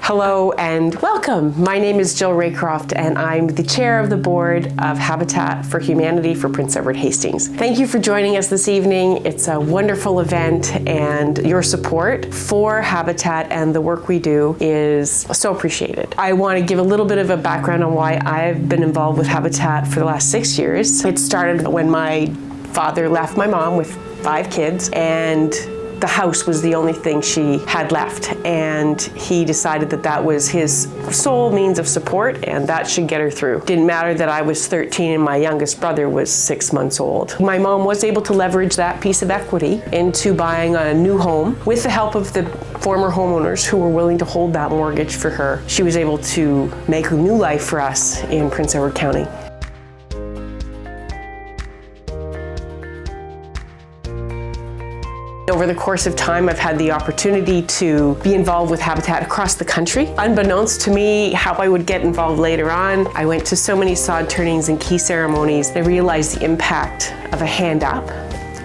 Hello and welcome. My name is Jill Raycroft and I'm the chair of the board of Habitat for Humanity for Prince Edward Hastings. Thank you for joining us this evening. It's a wonderful event and your support for Habitat and the work we do is so appreciated. I want to give a little bit of a background on why I've been involved with Habitat for the last 6 years. It started when my father left my mom with 5 kids, and the house was the only thing she had left, and he decided that that was his sole means of support and that should get her through. Didn't matter that I was 13 and my youngest brother was 6 months old. My mom was able to leverage that piece of equity into buying a new home with the help of the former homeowners who were willing to hold that mortgage for her. She was able to make a new life for us in Prince Edward County. Over the course of time, I've had the opportunity to be involved with Habitat across the country. Unbeknownst to me how I would get involved later on, I went to so many sod turnings and key ceremonies. I realized the impact of a hand up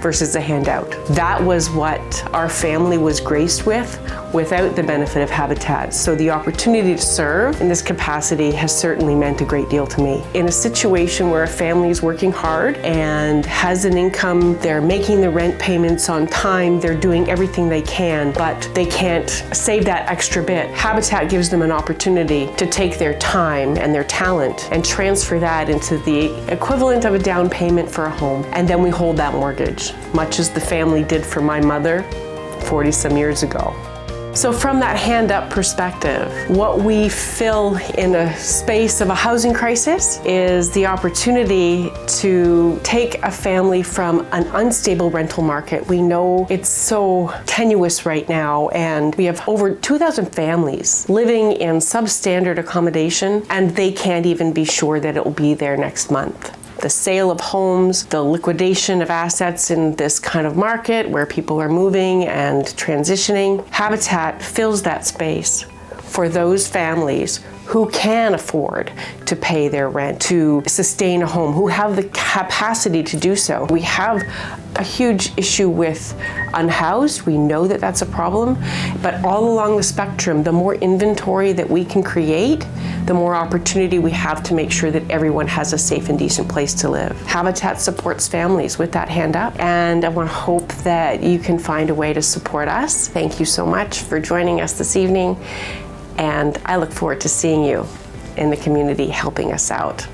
versus a handout. That was what our family was graced with without the benefit of Habitat. So the opportunity to serve in this capacity has certainly meant a great deal to me. In a situation where a family is working hard and has an income, they're making the rent payments on time, they're doing everything they can, but they can't save that extra bit. Habitat gives them an opportunity to take their time and their talent and transfer that into the equivalent of a down payment for a home. And then we hold that mortgage, much as the family did for my mother 40-some years ago. So from that hand-up perspective, what we fill in a space of a housing crisis is the opportunity to take a family from an unstable rental market. We know it's so tenuous right now, and we have over 2,000 families living in substandard accommodation, and they can't even be sure that it will be there next month. The sale of homes, the liquidation of assets in this kind of market where people are moving and transitioning. Habitat fills that space for those families who can afford to pay their rent, to sustain a home, who have the capacity to do so. We have a huge issue with unhoused. We know that that's a problem, but all along the spectrum, the more inventory that we can create, the more opportunity we have to make sure that everyone has a safe and decent place to live. Habitat supports families with that hand up, and I want to hope that you can find a way to support us. Thank you so much for joining us this evening, and I look forward to seeing you in the community helping us out.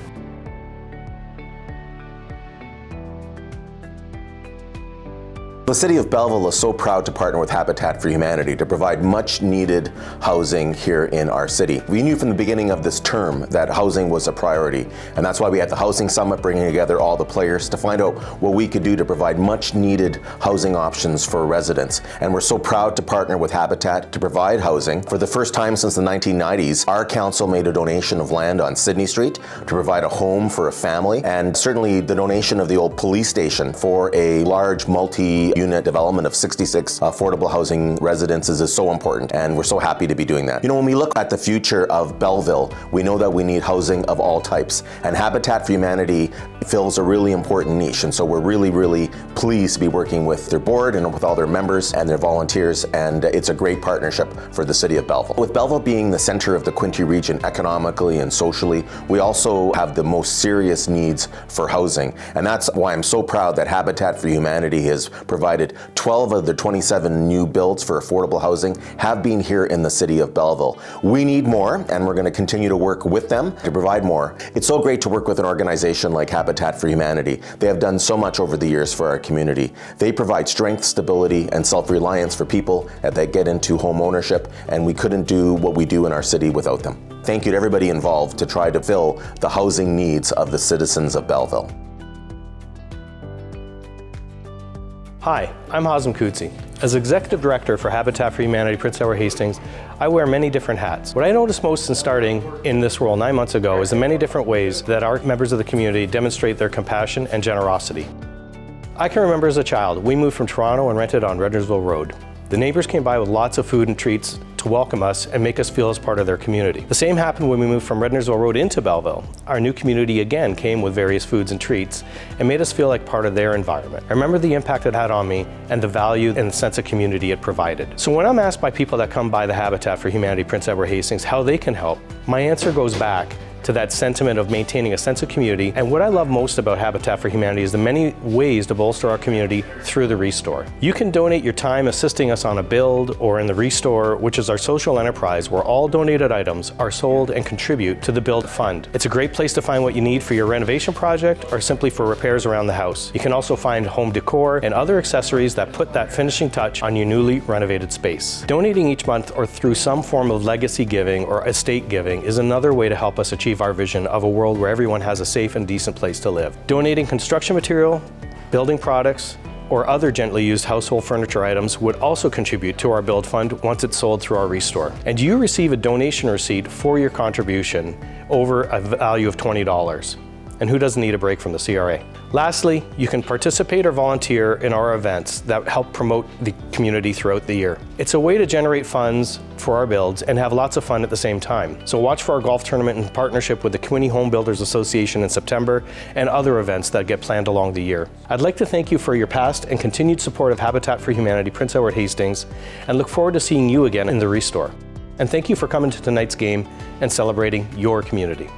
The City of Belleville is so proud to partner with Habitat for Humanity to provide much needed housing here in our city. We knew from the beginning of this term that housing was a priority, and that's why we had the Housing Summit bringing together all the players to find out what we could do to provide much needed housing options for residents. And we're so proud to partner with Habitat to provide housing. For the first time since the 1990s, our council made a donation of land on Sydney Street to provide a home for a family, and certainly the donation of the old police station for a large multi-unit development of 66 affordable housing residences is so important, and we're so happy to be doing that. You know, when we look at the future of Belleville, we know that we need housing of all types, and Habitat for Humanity fills a really important niche, and so we're really pleased to be working with their board and with all their members and their volunteers, and it's a great partnership for the City of Belleville. With Belleville being the center of the Quinte region economically and socially, we also have the most serious needs for housing, and that's why I'm so proud that Habitat for Humanity has provided 12 of the 27 new builds for affordable housing have been here in the City of Belleville. We need more, and we're going to continue to work with them to provide more. It's so great to work with an organization like Habitat for Humanity. They have done so much over the years for our community. They provide strength, stability, and self-reliance for people that get into home ownership, and we couldn't do what we do in our city without them. Thank you to everybody involved to try to fill the housing needs of the citizens of Belleville. Hi, I'm Hazem Kutsi. As Executive Director for Habitat for Humanity Prince Edward Hastings, I wear many different hats. What I noticed most in starting in this role 9 months ago is the many different ways that our members of the community demonstrate their compassion and generosity. I can remember as a child, we moved from Toronto and rented on Redgersville Road. The neighbors came by with lots of food and treats to welcome us and make us feel as part of their community. The same happened when we moved from Rednersville Road into Belleville. Our new community again came with various foods and treats and made us feel like part of their environment. I remember the impact it had on me and the value and the sense of community it provided. So when I'm asked by people that come by the Habitat for Humanity Prince Edward Hastings how they can help, my answer goes back to that sentiment of maintaining a sense of community. And what I love most about Habitat for Humanity is the many ways to bolster our community through the Restore. You can donate your time assisting us on a build or in the Restore, which is our social enterprise where all donated items are sold and contribute to the Build Fund. It's a great place to find what you need for your renovation project or simply for repairs around the house. You can also find home decor and other accessories that put that finishing touch on your newly renovated space. Donating each month or through some form of legacy giving or estate giving is another way to help us achieve our vision of a world where everyone has a safe and decent place to live. Donating construction material, building products, or other gently used household furniture items would also contribute to our Build Fund once it's sold through our Restore. And you receive a donation receipt for your contribution over a value of $20. And who doesn't need a break from the CRA? Lastly, you can participate or volunteer in our events that help promote the community throughout the year. It's a way to generate funds for our builds and have lots of fun at the same time. So watch for our golf tournament in partnership with the Quinte Home Builders Association in September and other events that get planned along the year. I'd like to thank you for your past and continued support of Habitat for Humanity Prince Edward Hastings and look forward to seeing you again in the Restore. And thank you for coming to tonight's game and celebrating your community.